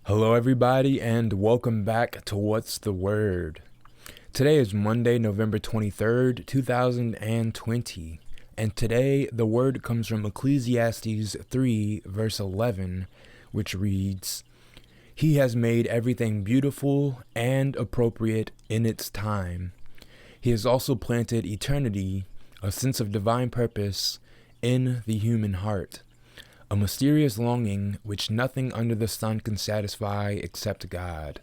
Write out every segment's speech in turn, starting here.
Hello, everybody, and welcome back to What's the Word. Today is Monday, November 23rd, 2020, and today the word comes from Ecclesiastes 3, verse 11, which reads, "He has made everything beautiful and appropriate in its time. He has also planted eternity, a sense of divine purpose, in the human heart. A mysterious longing which nothing under the sun can satisfy except God."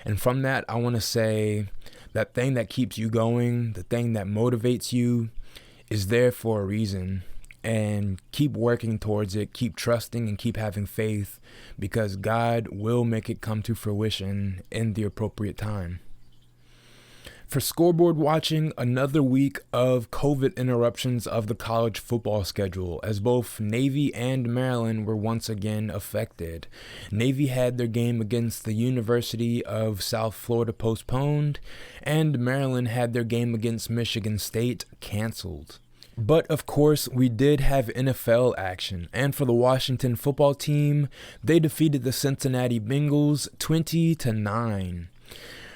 And from that, I want to say that thing that keeps you going, the thing that motivates you, is there for a reason. And keep working towards it, keep trusting and keep having faith, because God will make it come to fruition in the appropriate time. For scoreboard watching, another week of COVID interruptions of the college football schedule, as both Navy and Maryland were once again affected. Navy had their game against the University of South Florida postponed, and Maryland had their game against Michigan State canceled. But of course, we did have NFL action, and for the Washington football team, they defeated the Cincinnati Bengals 20-9.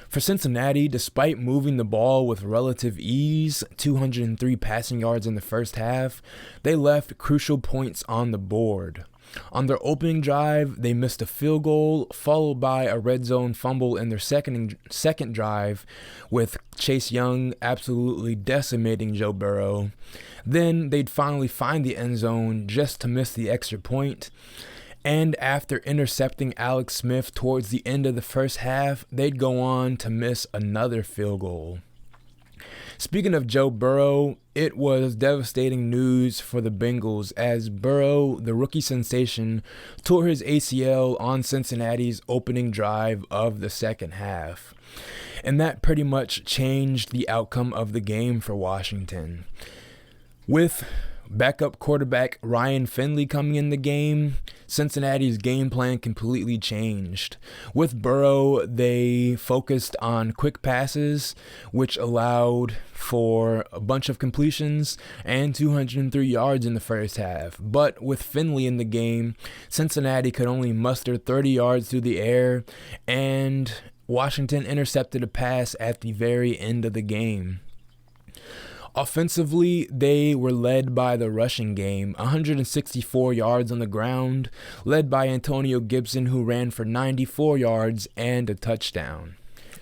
For Cincinnati, despite moving the ball with relative ease, 203 passing yards in the first half, they left crucial points on the board. On their opening drive, they missed a field goal, followed by a red zone fumble in their second drive, with Chase Young absolutely decimating Joe Burrow. Then they'd finally find the end zone just to miss the extra point. And after intercepting Alex Smith towards the end of the first half, they'd go on to miss another field goal. Speaking of Joe Burrow, it was devastating news for the Bengals as Burrow, the rookie sensation, tore his ACL on Cincinnati's opening drive of the second half. And that pretty much changed the outcome of the game for Washington. With backup quarterback Ryan Finley coming in the game, Cincinnati's game plan completely changed. With Burrow, they focused on quick passes, which allowed for a bunch of completions and 203 yards in the first half. But with Finley in the game, Cincinnati could only muster 30 yards through the air, and Washington intercepted a pass at the very end of the game. Offensively, they were led by the rushing game, 164 yards on the ground, led by Antonio Gibson, who ran for 94 yards and a touchdown.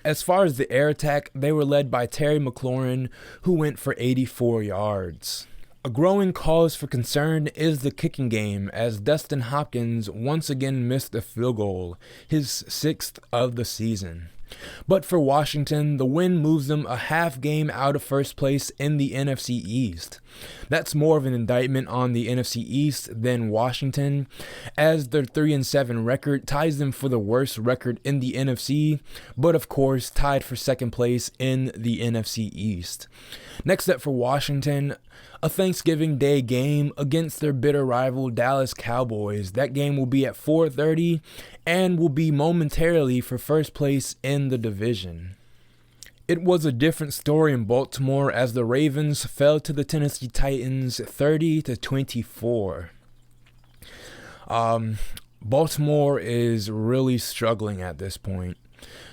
As far as the air attack, they were led by Terry McLaurin, who went for 84 yards. A growing cause for concern is the kicking game, as Dustin Hopkins once again missed a field goal, his sixth of the season. But for Washington, the win moves them a half game out of first place in the NFC East. That's more of an indictment on the NFC East than Washington, as their 3-7 record ties them for the worst record in the NFC, but of course tied for second place in the NFC East. Next up for Washington, a Thanksgiving Day game against their bitter rival Dallas Cowboys. That game will be at 4:30 and will be momentarily for first place in the division. It was a different story in Baltimore as the Ravens fell to the Tennessee Titans 30-24. Baltimore is really struggling at this point.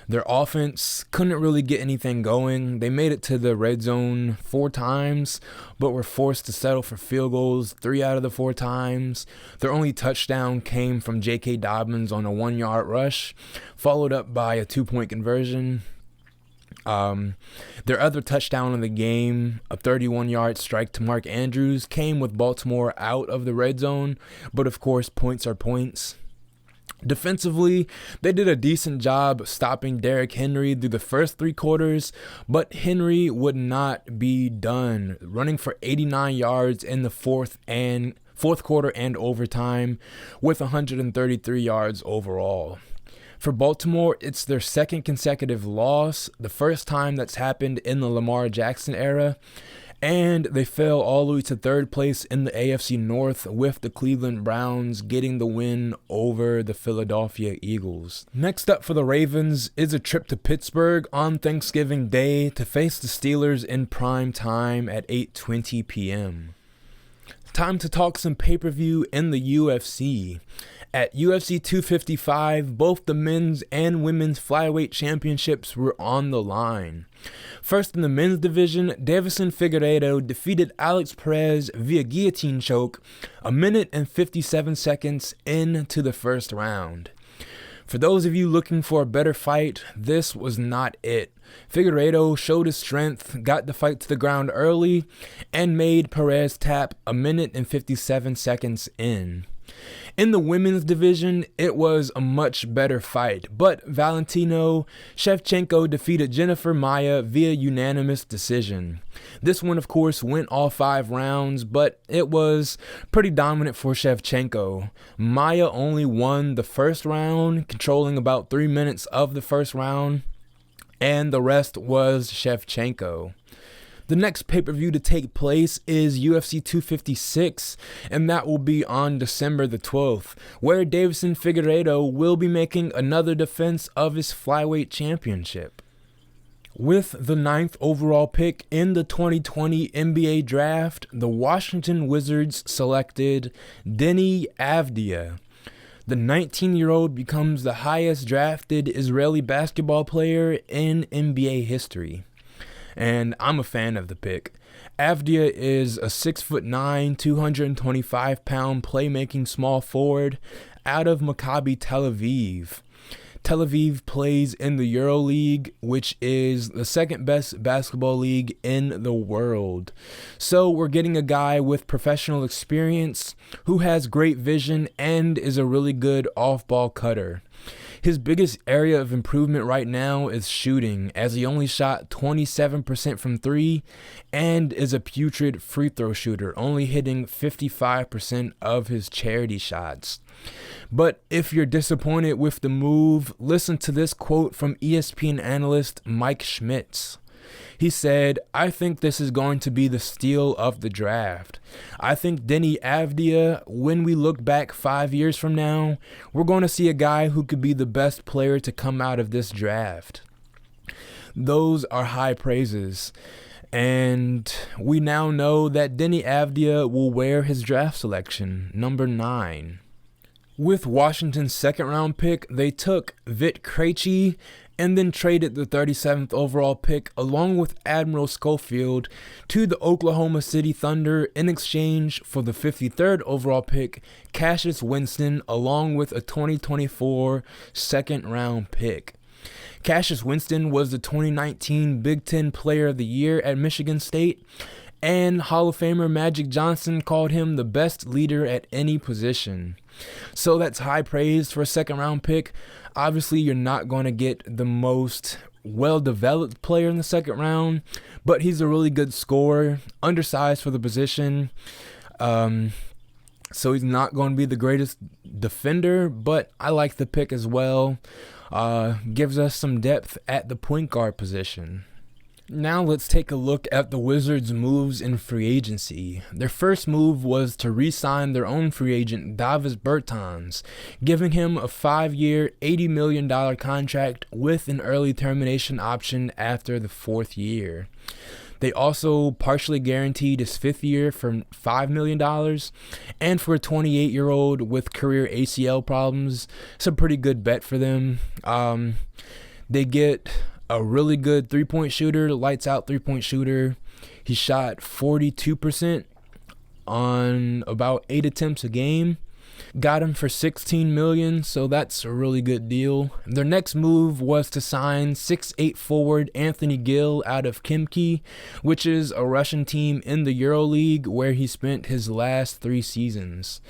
Their offense couldn't really get anything going. They made it to the red zone 4 times, but were forced to settle for field goals 3 out of the 4 times. Their only touchdown came from J.K. Dobbins on a 1-yard rush, followed up by a 2-point conversion. Their other touchdown of the game, a 31-yard strike to Mark Andrews, came with Baltimore out of the red zone, but of course, points are points. Defensively, they did a decent job stopping Derrick Henry through the first 3 quarters, but Henry would not be done, running for 89 yards in the fourth quarter and overtime, with 133 yards overall. For Baltimore, it's their second consecutive loss, the first time that's happened in the Lamar Jackson era, and they fell all the way to 3rd place in the AFC North, with the Cleveland Browns getting the win over the Philadelphia Eagles. Next up for the Ravens is a trip to Pittsburgh on Thanksgiving Day to face the Steelers in prime time at 8:20 p.m. Time to talk some pay-per-view in the UFC, At UFC 255, both the men's and women's flyweight championships were on the line. First in the men's division, Deiveson Figueiredo defeated Alex Perez via guillotine choke a minute and 57 seconds into the first round. For those of you looking for a better fight, this was not it. Figueiredo showed his strength, got the fight to the ground early, and made Perez tap a minute and 57 seconds in. In the women's division, it was a much better fight, but Valentina Shevchenko defeated Jennifer Maia via unanimous decision. This one, of course, went all 5 rounds, but it was pretty dominant for Shevchenko. Maia only won the first round, controlling about 3 minutes of the first round, and the rest was Shevchenko. The next pay-per-view to take place is UFC 256, and that will be on December the 12th, where Deiveson Figueiredo will be making another defense of his flyweight championship. With the 9th overall pick in the 2020 NBA Draft, the Washington Wizards selected Deni Avdija. The 19-year-old becomes the highest drafted Israeli basketball player in NBA history. And I'm a fan of the pick. Avdija is a 6'9", 225-pound playmaking small forward out of Maccabi Tel Aviv. Tel Aviv plays in the EuroLeague, which is the second best basketball league in the world. So we're getting a guy with professional experience who has great vision and is a really good off-ball cutter. His biggest area of improvement right now is shooting, as he only shot 27% from 3 and is a putrid free throw shooter, only hitting 55% of his charity shots. But if you're disappointed with the move, listen to this quote from ESPN analyst Mike Schmitz. He said, "I think this is going to be the steal of the draft. I think Deni Avdija, when we look back 5 years from now, we're going to see a guy who could be the best player to come out of this draft." Those are high praises. And we now know that Deni Avdija will wear his draft selection, number 9. With Washington's second-round pick, they took Vit Krejci and then traded the 37th overall pick along with Admiral Schofield to the Oklahoma City Thunder in exchange for the 53rd overall pick, Cassius Winston, along with a 2024 second-round pick. Cassius Winston was the 2019 Big Ten Player of the Year at Michigan State, and Hall of Famer Magic Johnson called him the best leader at any position. So that's high praise for a second-round pick. Obviously, you're not going to get the most well-developed player in the second round, but he's a really good scorer, undersized for the position. So he's not going to be the greatest defender, but I like the pick as well. Gives us some depth at the point guard position. Now let's take a look at the Wizards' moves in free agency. Their first move was to re-sign their own free agent, Davis Bertans, giving him a 5-year, $80 million contract with an early termination option after the 4th year. They also partially guaranteed his 5th year for $5 million, and for a 28-year-old with career ACL problems, it's a pretty good bet for them. They get a really good three-point shooter, lights out three-point shooter. He shot 42% on about 8 attempts a game. Got him for $16 million, so that's a really good deal. Their next move was to sign 6'8" forward Anthony Gill out of Khimki, which is a Russian team in the EuroLeague where he spent his last 3 seasons.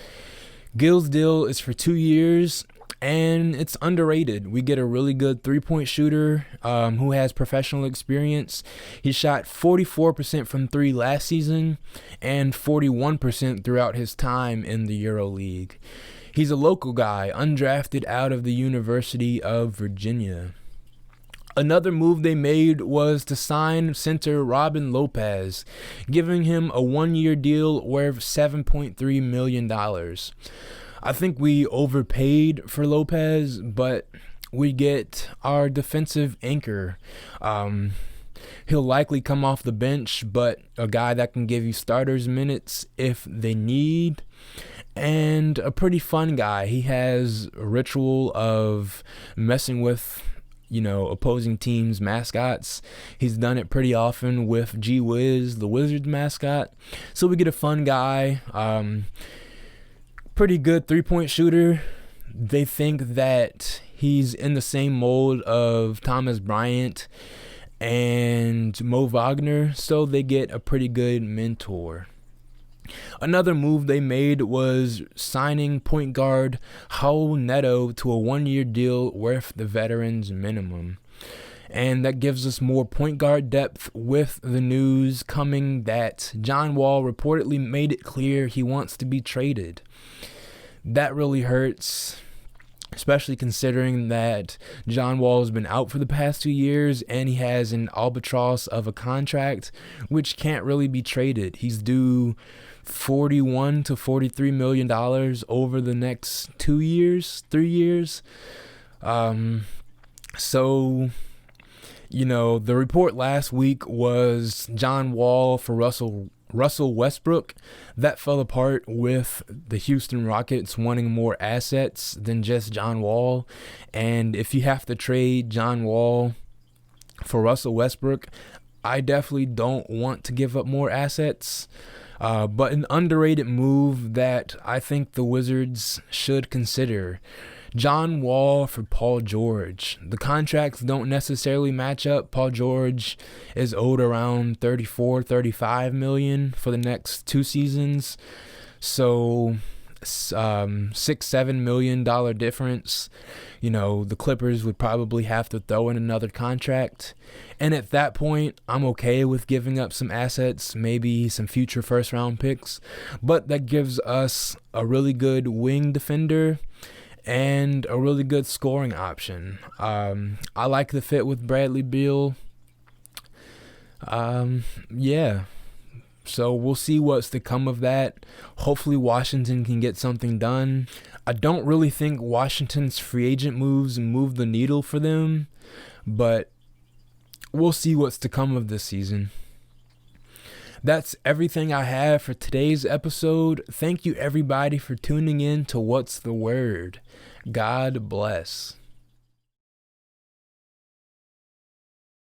Gill's deal is for 2 years, and it's underrated. We get a really good three-point shooter who has professional experience. He shot 44% from 3 last season and 41% throughout his time in the EuroLeague. He's a local guy, undrafted out of the University of Virginia. Another move they made was to sign center Robin Lopez, giving him a 1-year deal worth $7.3 million. I think we overpaid for Lopez, but we get our defensive anchor. He'll likely come off the bench, but a guy that can give you starters minutes if they need. and a pretty fun guy. He has a ritual of messing with, opposing teams' mascots. He's done it pretty often with G Wiz, the Wizards mascot. So we get a fun guy, pretty good 3-point shooter. They think that he's in the same mold of Thomas Bryant and Mo Wagner, so they get a pretty good mentor. Another move they made was signing point guard Raul Neto to a 1-year deal worth the veteran's minimum. And that gives us more point guard depth, with the news coming that John Wall reportedly made it clear he wants to be traded. That really hurts, especially considering that John Wall has been out for the past 2 years and he has an albatross of a contract which can't really be traded. He's due $41 to $43 million over the next 3 years. So, the report last week was John Wall for Russell Westbrook. That fell apart with the Houston Rockets wanting more assets than just John Wall. And if you have to trade John Wall for Russell Westbrook, I definitely don't want to give up more assets. But an underrated move that I think the Wizards should consider: John Wall for Paul George. The contracts don't necessarily match up. Paul George is owed around $34-35 million for the next 2 seasons. So $6-7 million difference. The Clippers would probably have to throw in another contract. And at that point, I'm okay with giving up some assets, maybe some future first round picks. But that gives us a really good wing defender and a really good scoring option. I like the fit with Bradley Beal. So we'll see what's to come of that. Hopefully Washington can get something done. I don't really think Washington's free agent moves move the needle for them, but we'll see what's to come of this season. That's everything I have for today's episode. Thank you everybody for tuning in to What's the Word. God bless.